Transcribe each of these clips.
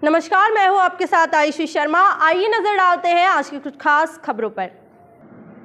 नमस्कार, मैं हूं आपके साथ आयुषी शर्मा। आइए नजर डालते हैं आज की कुछ खास खबरों पर।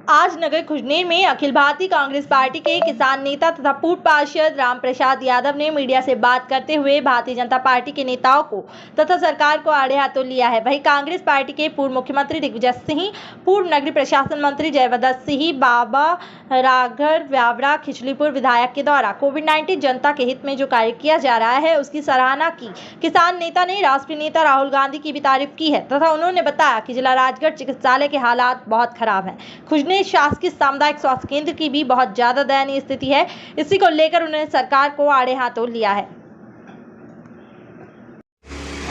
आज नगर खुजनेर में अखिल भारतीय कांग्रेस पार्टी के किसान नेता तथा पूर्व पार्षद रामप्रसाद यादव ने मीडिया से बात करते हुए भारतीय जनता पार्टी के नेताओं को तथा सरकार को आड़े हाथों लिया है। वहीं कांग्रेस पार्टी के पूर्व मुख्यमंत्री दिग्विजय सिंह, पूर्व नगरीय प्रशासन मंत्री जयवदत्त सिंह, बाबा राघव व्यावरा खिचलीपुर विधायक के द्वारा कोविड-19 जनता के हित में जो कार्य किया जा रहा है उसकी सराहना की। किसान नेता ने राष्ट्रीय नेता राहुल गांधी की भी तारीफ की है तथा उन्होंने बताया कि जिला राजगढ़ चिकित्सालय के हालात बहुत खराब हैं। खुजनेर शासकीय सामुदायिक स्वास्थ्य केंद्र की भी बहुत ज्यादा दयनीय स्थिति है। इसी को लेकर उन्होंने सरकार को आड़े हाथों लिया है।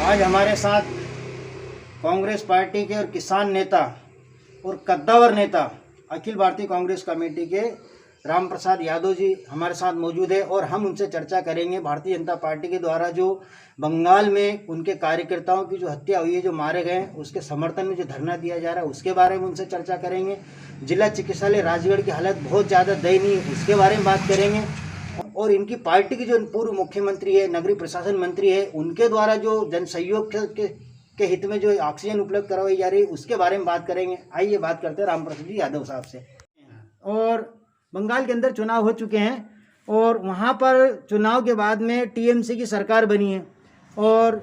आज हमारे साथ कांग्रेस पार्टी के और किसान नेता और कद्दावर नेता अखिल भारतीय कांग्रेस कमेटी के रामप्रसाद यादव जी हमारे साथ मौजूद है और हम उनसे चर्चा करेंगे भारतीय जनता पार्टी के द्वारा जो बंगाल में उनके कार्यकर्ताओं की जो हत्या हुई है, जो मारे गए, उसके समर्थन में जो धरना दिया जा रहा है उसके बारे में उनसे चर्चा करेंगे। जिला चिकित्सालय राजगढ़ की हालत बहुत ज़्यादा दयनीय है, उसके बारे में बात करेंगे। और इनकी पार्टी की जो पूर्व मुख्यमंत्री है, नगरीय प्रशासन मंत्री है, उनके द्वारा जो जन सहयोग के हित में जो ऑक्सीजन उपलब्ध करवाई जा रही है उसके बारे में बात करेंगे। आइए बात करते हैं रामप्रसाद जी यादव साहब से। और बंगाल के अंदर चुनाव हो चुके हैं और वहाँ पर चुनाव के बाद में टीएमसी की सरकार बनी है और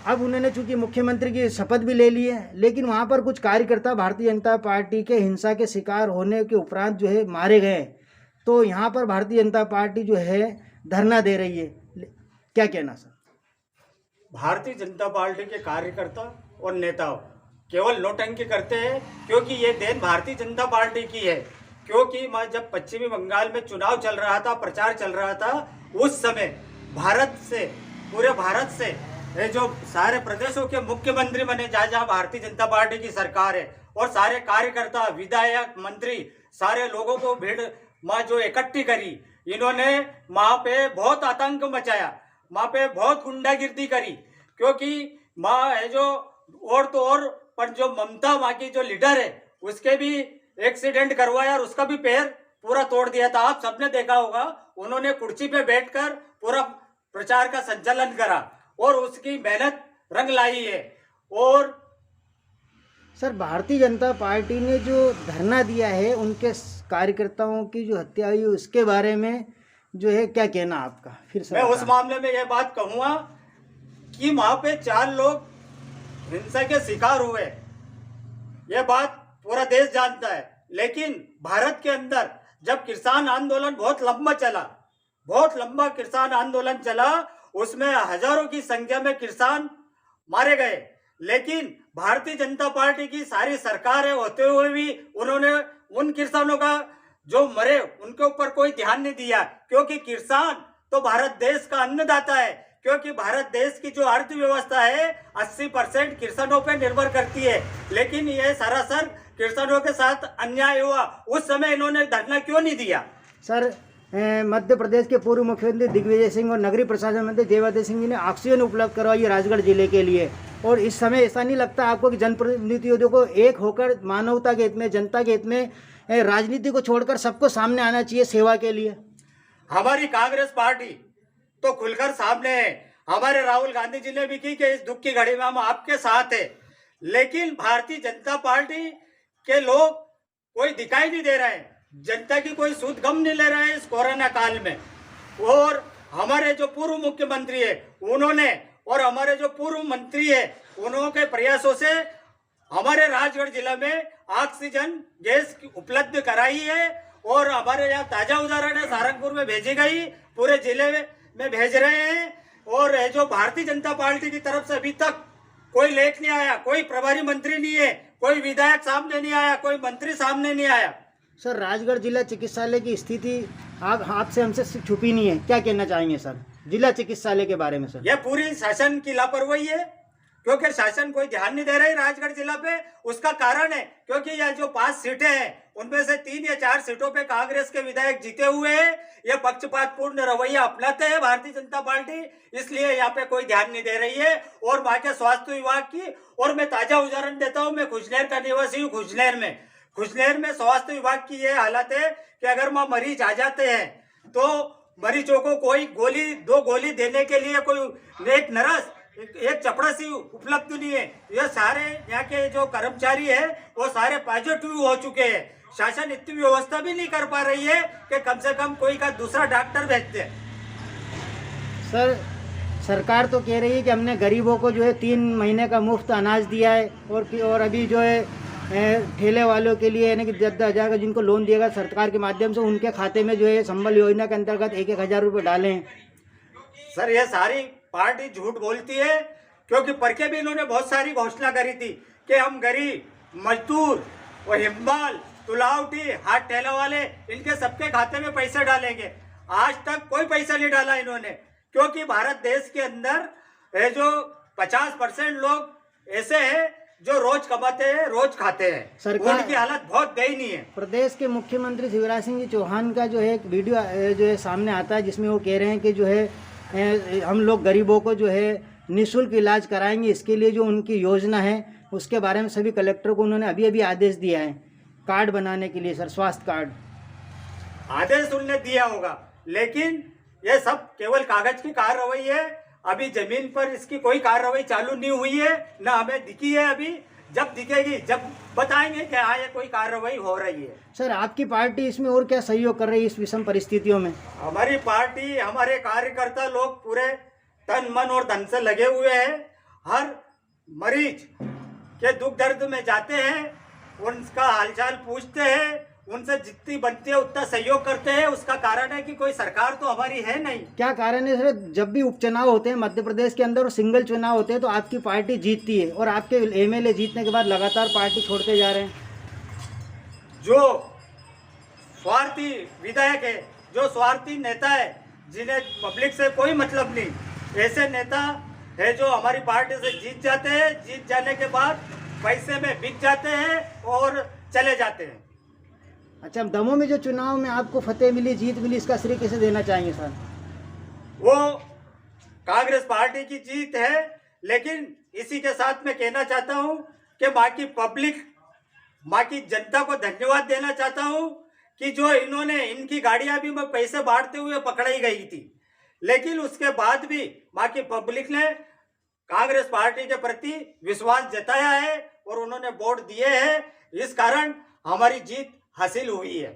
अब उन्होंने चूँकि मुख्यमंत्री की शपथ भी ले ली है, लेकिन वहाँ पर कुछ कार्यकर्ता भारतीय जनता पार्टी के हिंसा के शिकार होने के उपरांत जो है मारे गए। तो यहाँ पर भारतीय जनता पार्टी जो है धरना दे रही है। क्या कहना सर? भारतीय जनता पार्टी के कार्यकर्ता और नेता केवल नौटंकी करते हैं क्योंकि ये देन भारतीय जनता पार्टी की है। क्योंकि मैं जब पश्चिमी बंगाल में चुनाव चल रहा था, प्रचार चल रहा था, उस समय भारत से, पूरे भारत से ये जो सारे प्रदेशों के मुख्यमंत्री बने, जहाँ भारतीय जनता पार्टी की सरकार है, और सारे कार्यकर्ता, विधायक, मंत्री, सारे लोगों को भीड़ माँ जो इकट्ठी करी, इन्होंने वहाँ पे बहुत आतंक मचाया, वहाँ पे बहुत गुंडागिर्दी करी। क्योंकि माँ है जो और तो और, पर जो ममता वहाँ की जो लीडर है उसके भी एक्सीडेंट करवाया और उसका भी पैर पूरा तोड़ दिया था। आप सबने देखा होगा, उन्होंने कुर्सी पे बैठकर पूरा प्रचार का संचालन करा और उसकी मेहनत रंग लाई है। और सर, भारतीय जनता पार्टी ने जो धरना दिया है उनके कार्यकर्ताओं की जो हत्या हुई उसके बारे में जो है क्या कहना आपका? फिर मैं उस मामले में यह बात कहूँगा कि वहाँ पे 4 लोग हिंसा के शिकार हुए, यह बात पूरा देश जानता है। लेकिन भारत के अंदर जब किसान आंदोलन बहुत लंबा चला, बहुत लंबा किसान आंदोलन चला, उसमें हजारों की संख्या में किसान मारे गए, लेकिन भारतीय जनता पार्टी की सारी सरकार होते हुए भी उन्होंने उन किसानों का जो मरे उनके ऊपर कोई ध्यान नहीं दिया। क्योंकि किसान तो भारत देश का अन्नदाता है, क्योंकि भारत देश की जो अर्थव्यवस्था है 80% किसानों पे निर्भर करती है। लेकिन ये सरासर किसानों के साथ अन्याय हुआ, उस समय इन्होंने धरना क्यों नहीं दिया? सर, मध्य प्रदेश के पूर्व मुख्यमंत्री दिग्विजय सिंह और नगरीय प्रशासन मंत्री जयवदत्त सिंह जी ने ऑक्सीजन उपलब्ध करवाई राजगढ़ जिले के लिए, और इस समय ऐसा नहीं लगता आपको कि जनप्रतिनिधियों को एक होकर मानवता के हित में, जनता के हित में, राजनीति को छोड़कर सबको सामने आना चाहिए सेवा के लिए? हमारी कांग्रेस पार्टी तो खुलकर सामने है। हमारे राहुल गांधी जी ने भी की कि इस दुख की घड़ी में हम आपके साथ है, लेकिन भारतीय जनता पार्टी के लोग कोई दिखाई नहीं दे रहे हैं, जनता की कोई सूद गम नहीं ले रहे हैं इस कोरोना काल में। और हमारे जो पूर्व मुख्यमंत्री है उन्होंने, और हमारे जो पूर्व मंत्री है उन्होंने प्रयासों से हमारे राजगढ़ जिला में ऑक्सीजन गैस उपलब्ध कराई है। और हमारे यहाँ ताजा उदाहरण है, सहारनपुर में भेजी गई, पूरे जिले में भेज रहे हैं। और जो भारतीय जनता पार्टी की तरफ से अभी तक कोई लेख नहीं आया, कोई प्रभारी मंत्री नहीं है, कोई विधायक सामने नहीं आया, कोई मंत्री सामने नहीं आया। सर, राजगढ़ जिला चिकित्सालय की स्थिति आपसे हमसे छुपी नहीं है, क्या कहना चाहेंगे सर जिला चिकित्सालय के बारे में? सर, यह पूरी शासन की लापरवाही है, क्योंकि शासन कोई ध्यान नहीं दे रही राजगढ़ जिला पे। उसका कारण है क्योंकि यह जो 5 सीटें हैं उनमें से 3 या 4 सीटों पे कांग्रेस के विधायक जीते हुए हैं। यह पक्षपातपूर्ण रवैया अपनाते हैं भारतीय जनता पार्टी, इसलिए यहाँ पे कोई ध्यान नहीं दे रही है। और वहाँ के स्वास्थ्य विभाग की, और मैं ताजा उदाहरण देता हूँ, मैं खुजनेर का निवासी हूँ। खुजनेर में स्वास्थ्य विभाग की यह हालत है कि अगर वहाँ मरीज आ जाते हैं तो मरीजों को कोई 2 गोली देने के लिए कोई एक नर्स एक चपरासी उपलब्ध नहीं है। ये सारे यहाँ के जो कर्मचारी है वो सारे पॉजिटिव हो चुके हैं। शासन इतनी व्यवस्था भी नहीं कर पा रही है कि कम से कम कोई का दूसरा डॉक्टर भेजते हैं। सर, सरकार तो कह रही है कि हमने गरीबों को जो है 3 महीने का मुफ्त अनाज दिया है और अभी जो है ठेले वालों के लिए यानी कि 10,000 का जिनको लोन दिएगा सरकार के माध्यम से उनके खाते में जो है संबल योजना के अंतर्गत 1,000 रुपये डाले हैं। सर, ये सारी पार्टी झूठ बोलती है, क्योंकि परके भी इन्होंने बहुत सारी घोषणा करी थी कि हम गरीब मजदूर और हिम्बाल तुलावटी हाथ ठेला वाले इनके सबके खाते में पैसे डालेंगे। आज तक कोई पैसा नहीं डाला इन्होंने, क्योंकि भारत देश के अंदर जो 50% लोग ऐसे हैं जो रोज कमाते हैं रोज खाते हैं। सरकार उनकी हालत बहुत दयनीय है। प्रदेश के मुख्यमंत्री शिवराज सिंह चौहान का जो है एक वीडियो जो है सामने आता है जिसमें वो कह रहे हैं कि जो है हम लोग गरीबों को जो है निःशुल्क इलाज कराएंगे। इसके लिए जो उनकी योजना है उसके बारे में सभी कलेक्टर को उन्होंने अभी आदेश दिया है कार्ड बनाने के लिए। सर, स्वास्थ्य कार्ड आदेश उन्होंने दिया होगा, लेकिन ये सब केवल कागज की कार्रवाई है। अभी जमीन पर इसकी कोई कार्रवाई चालू नहीं हुई है, ना हमें दिखी है। अभी जब दिखेगी जब बताएंगे कि हाँ ये कोई कार्रवाई हो रही है। सर, आपकी पार्टी इसमें और क्या सहयोग कर रही है इस विषम परिस्थितियों में? हमारी पार्टी, हमारे कार्यकर्ता लोग पूरे तन मन और धन से लगे हुए हैं। हर मरीज के दुख दर्द में जाते हैं, उनका हालचाल पूछते हैं, उनसे जितनी बनती है उतना सहयोग करते हैं। उसका कारण है कि कोई सरकार तो हमारी है नहीं। क्या कारण है सर? जब भी उपचुनाव होते हैं मध्य प्रदेश के अंदर और सिंगल चुनाव होते हैं तो आपकी पार्टी जीतती है और आपके एमएलए जीतने के बाद लगातार पार्टी छोड़ते जा रहे हैं। जो स्वार्थी विधायक है, जो स्वार्थी नेता है, जिन्हें पब्लिक से कोई मतलब नहीं, ऐसे नेता है जो हमारी पार्टी से जीत जाते हैं। जीत जाने के बाद पैसे में बिक जाते हैं और चले जाते हैं। अच्छा, दमोह में जो चुनाव में आपको फतेह मिली, जीत मिली, इसका श्रेय किसे देना चाहेंगे सर? वो कांग्रेस पार्टी की जीत है, लेकिन इसी के साथ मैं कहना चाहता हूं कि बाकी पब्लिक, बाकी जनता को धन्यवाद देना चाहता हूं कि जो इन्होंने, इनकी गाड़ियां भी मैं पैसे बांटते हुए पकड़ाई गई थी, लेकिन उसके बाद भी बाकी पब्लिक ने कांग्रेस पार्टी के प्रति विश्वास जताया है और उन्होंने वोट दिए हैं। इस कारण हमारी जीत हासिल हुई है।